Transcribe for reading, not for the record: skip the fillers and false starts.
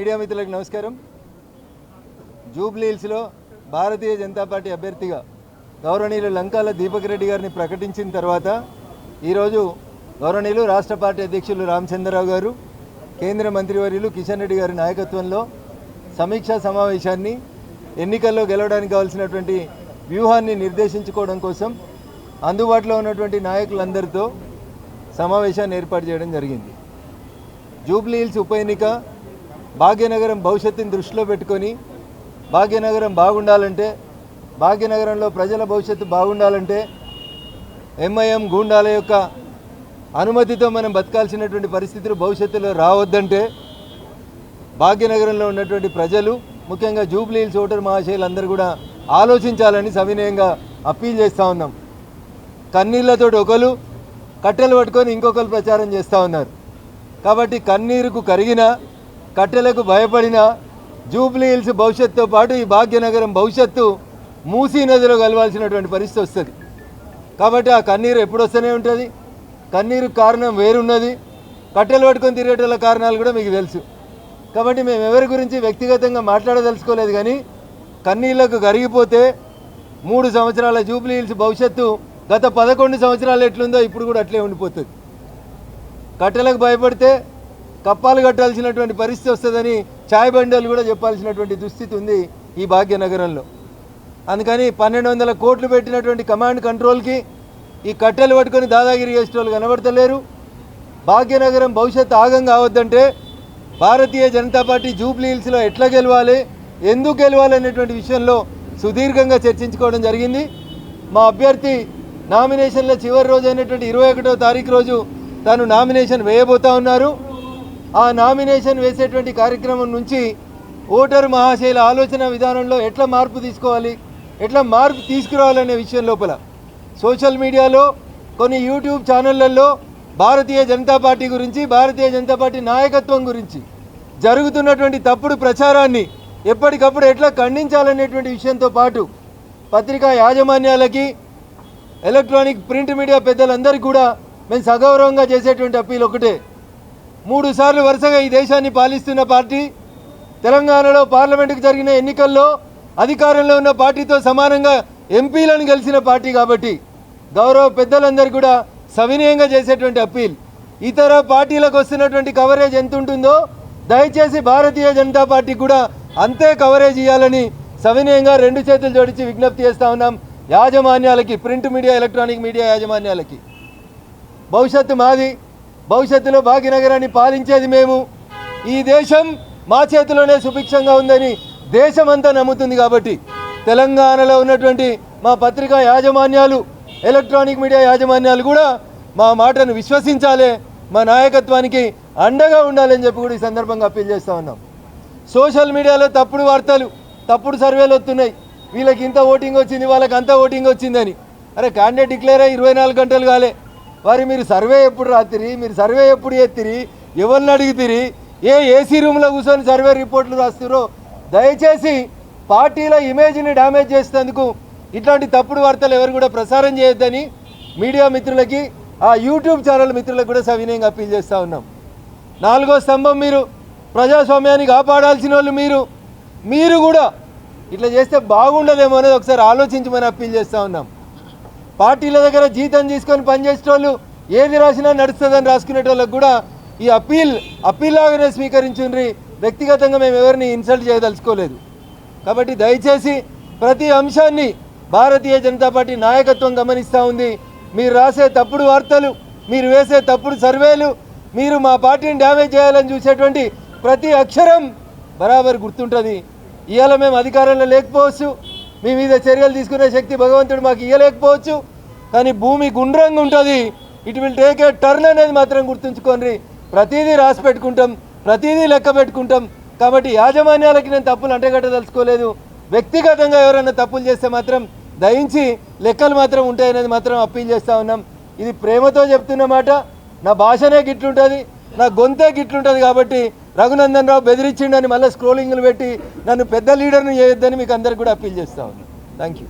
Media మిత్రులకు నమస్కారం. Jubilee హిల్స్లో భారతీయ జనతా పార్టీ అభ్యర్థిగా గౌరవనీయులు లంకాల దీపక్ రెడ్డి గారిని ప్రకటించిన తర్వాత ఈరోజు గౌరవనీయులు రాష్ట్ర పార్టీ అధ్యక్షులు రామచంద్రరావు గారు, కేంద్ర మంత్రివర్యులు కిషన్ రెడ్డి గారి నాయకత్వంలో సమీక్షా సమావేశాన్ని ఎన్నికల్లో గెలవడానికి కావాల్సినటువంటి వ్యూహాన్ని నిర్దేశించుకోవడం కోసం అందుబాటులో ఉన్నటువంటి నాయకులందరితో సమావేశాన్ని ఏర్పాటు చేయడం జరిగింది. జూబ్లీ హిల్స్ ఉప ఎన్నిక భాగ్యనగరం భవిష్యత్తుని దృష్టిలో పెట్టుకొని భాగ్యనగరం బాగుండాలంటే, భాగ్యనగరంలో ప్రజల భవిష్యత్తు బాగుండాలంటే ఎంఐఎం గూండాల యొక్క అనుమతితో మనం బతకాల్సినటువంటి పరిస్థితులు భవిష్యత్తులో రావద్దంటే భాగ్యనగరంలో ఉన్నటువంటి ప్రజలు, ముఖ్యంగా జూబ్లీ హిల్స్ ఓటర్ మహాశయులందరూ కూడా ఆలోచించాలని సవినయంగా అప్పీల్ చేస్తూ ఉన్నాం. కన్నీళ్లతో ఒకరు, కట్టెలు పట్టుకొని ఇంకొకరు ప్రచారం చేస్తూ ఉన్నారు. కాబట్టి కన్నీరుకు కరిగిన, కట్టెలకు భయపడిన జూబ్లీ హిల్స్ భవిష్యత్తుతో పాటు ఈ భాగ్యనగరం భవిష్యత్తు మూసీ నదిలో కలవాల్సినటువంటి పరిస్థితి వస్తుంది. కాబట్టి ఆ కన్నీరు ఎప్పుడు వస్తూనే ఉంటుంది. కన్నీరు కారణం వేరున్నది, కట్టెలు పట్టుకొని తిరిగేటోళ్ళ కారణాలు కూడా మీకు తెలుసు. కాబట్టి మేము ఎవరి గురించి వ్యక్తిగతంగా మాట్లాడదలుచుకోలేదు. కానీ కన్నీళ్లకు కరిగిపోతే 3 సంవత్సరాల జూబ్లీ హిల్స్ భవిష్యత్తు గత 11 సంవత్సరాలు ఎట్లుందో ఇప్పుడు కూడా అట్లే ఉండిపోతుంది. కట్టెలకు భయపడితే కప్పాలు కట్టాల్సినటువంటి పరిస్థితి వస్తుందని ఛాయ్ బండలు కూడా చెప్పాల్సినటువంటి దుస్థితి ఉంది ఈ భాగ్యనగరంలో. అందుకని 1200 కోట్లు పెట్టినటువంటి కమాండ్ కంట్రోల్కి ఈ కట్టెలు పట్టుకొని దాదాగిరి చేసేటోళ్ళు కనబడతలేరు. భాగ్యనగరం భవిష్యత్తు ఆగం కావద్దంటే భారతీయ జనతా పార్టీ జూబ్లీ హిల్స్లో ఎట్లా గెలవాలి, ఎందుకు గెలవాలి అనేటువంటి విషయంలో సుదీర్ఘంగా చర్చించుకోవడం జరిగింది. మా అభ్యర్థి నామినేషన్ల చివరి రోజు అయినటువంటి 21వ తారీఖు రోజు తాను నామినేషన్ వేయబోతా ఉన్నారు. ఆ నామినేషన్ వేసేటువంటి కార్యక్రమం నుంచి ఓటరు మహాశయుల ఆలోచన విధానంలో ఎట్లా మార్పు తీసుకోవాలి, ఎట్లా మార్పు తీసుకురావాలనే విషయం లోపల సోషల్ మీడియాలో, కొన్ని యూట్యూబ్ ఛానళ్లలో భారతీయ జనతా పార్టీ గురించి, భారతీయ జనతా పార్టీ నాయకత్వం గురించి జరుగుతున్నటువంటి తప్పుడు ప్రచారాన్ని ఎప్పటికప్పుడు ఎట్లా ఖండించాలనేటువంటి విషయంతో పాటు పత్రికా యాజమాన్యాలకి, ఎలక్ట్రానిక్ ప్రింట్ మీడియా పెద్దలందరికీ కూడా మేము సగౌరవంగా చేసేటువంటి అప్పీల్ ఒకటే. 3 సార్లు వరుసగా ఈ దేశాన్ని పాలిస్తున్న పార్టీ, తెలంగాణలో పార్లమెంటుకు జరిగిన ఎన్నికల్లో అధికారంలో ఉన్న పార్టీతో సమానంగా ఎంపీలను గెలిచిన పార్టీ కాబట్టి గౌరవ పెద్దలందరూ కూడా సవినయంగా చేసేటువంటి అప్పీల్, ఇతర పార్టీలకు వస్తున్నటువంటి కవరేజ్ ఎంత ఉంటుందో దయచేసి భారతీయ జనతా పార్టీకి కూడా అంతే కవరేజ్ ఇవ్వాలని సవినయంగా 2 చేతులు జోడించి విజ్ఞప్తి చేస్తూ ఉన్నాం యాజమాన్యాలకి, ప్రింట్ మీడియా, ఎలక్ట్రానిక్ మీడియా యాజమాన్యాలకి. భవిష్యత్తు మాది, భవిష్యత్తులో భాగ్యనగరాన్ని పాలించేది మేము. ఈ దేశం మా చేతిలోనే సుభిక్షంగా ఉందని దేశమంతా నమ్ముతుంది. కాబట్టి తెలంగాణలో ఉన్నటువంటి మా పత్రికా యాజమాన్యాలు, ఎలక్ట్రానిక్ మీడియా యాజమాన్యాలు కూడా మా మాటను విశ్వసించాలి, మా నాయకత్వానికి అండగా ఉండాలని చెప్పి కూడా ఈ సందర్భంగా అప్పీల్ చేస్తూ ఉన్నాం. సోషల్ మీడియాలో తప్పుడు వార్తలు, తప్పుడు సర్వేలు వస్తున్నాయి. వీళ్ళకి ఇంత ఓటింగ్ వచ్చింది, వాళ్ళకి అంత ఓటింగ్ వచ్చిందని. అరే క్యాండిడేట్ డిక్లేర్ అయ్యి 24 గంటలు కాలే. వారి మీరు సర్వే ఎప్పుడు రాత్రి, మీరు సర్వే ఎప్పుడు ఎత్తిరి, ఎవరిని అడిగితిరి, ఏసీ రూమ్లో కూర్చొని సర్వే రిపోర్ట్లు రాస్తారో దయచేసి పార్టీల ఇమేజ్ని డ్యామేజ్ చేసేందుకు ఇట్లాంటి తప్పుడు వార్తలు ఎవరు కూడా ప్రసారం చేయొద్దని మీడియా మిత్రులకి, ఆ యూట్యూబ్ ఛానల్ మిత్రులకు కూడా సవినయంగా అప్పీల్ చేస్తూ ఉన్నాం. 4వ స్తంభం మీరు, ప్రజాస్వామ్యాన్ని కాపాడాల్సిన వాళ్ళు మీరు కూడా ఇట్లా చేస్తే బాగుండదేమో అనేది ఒకసారి ఆలోచించమని అప్పీల్ చేస్తూ ఉన్నాం. పార్టీల దగ్గర జీతం తీసుకొని పనిచేసేటోళ్ళు ఏది రాసినా నడుస్తుందని రాసుకునేటోళ్ళకు కూడా ఈ అప్పీల్ లాగానే స్వీకరించుండ్రి. వ్యక్తిగతంగా మేము ఎవరిని ఇన్సల్ట్ చేయదలుచుకోలేదు. కాబట్టి దయచేసి ప్రతి అంశాన్ని భారతీయ జనతా పార్టీ నాయకత్వం గమనిస్తూ ఉంది. మీరు రాసే తప్పుడు వార్తలు, మీరు వేసే తప్పుడు సర్వేలు, మీరు మా పార్టీని డ్యామేజ్ చేయాలని చూసేటువంటి ప్రతి అక్షరం బరాబర్ గుర్తుంటుంది. ఇవాళ మేము అధికారంలో లేకపోవచ్చు, మీ మీద చర్యలు తీసుకునే శక్తి భగవంతుడు మాకు ఇవ్వలేకపోవచ్చు, కానీ భూమి గుండ్రంగా ఉంటుంది. It will take a turn అనేది మాత్రం గుర్తుంచుకోండి. ప్రతిదీ రాసి పెట్టుకుంటాం, ప్రతిదీ లెక్క పెట్టుకుంటాం. కాబట్టి యాజమాన్యాలకి నేను తప్పులు అంటగట్టదలుచుకోలేదు. వ్యక్తిగతంగా ఎవరైనా తప్పులు చేస్తే మాత్రం దయించి లెక్కలు మాత్రం ఉంటాయనేది మాత్రం అప్పీల్ చేస్తూ ఉన్నాం. ఇది ప్రేమతో చెప్తున్న మాట. నా భాషనే గిట్లుంటుంది, నా గొంతే గిట్లుంటుంది. కాబట్టి రఘునందన్ రావు బెదిరించిండని మళ్ళీ స్క్రోలింగ్లు పెట్టి నన్ను పెద్ద లీడర్ని చేయొద్దని మీకు అందరికి కూడా అప్పీల్ చేస్తూ ఉన్నాను. Thank you.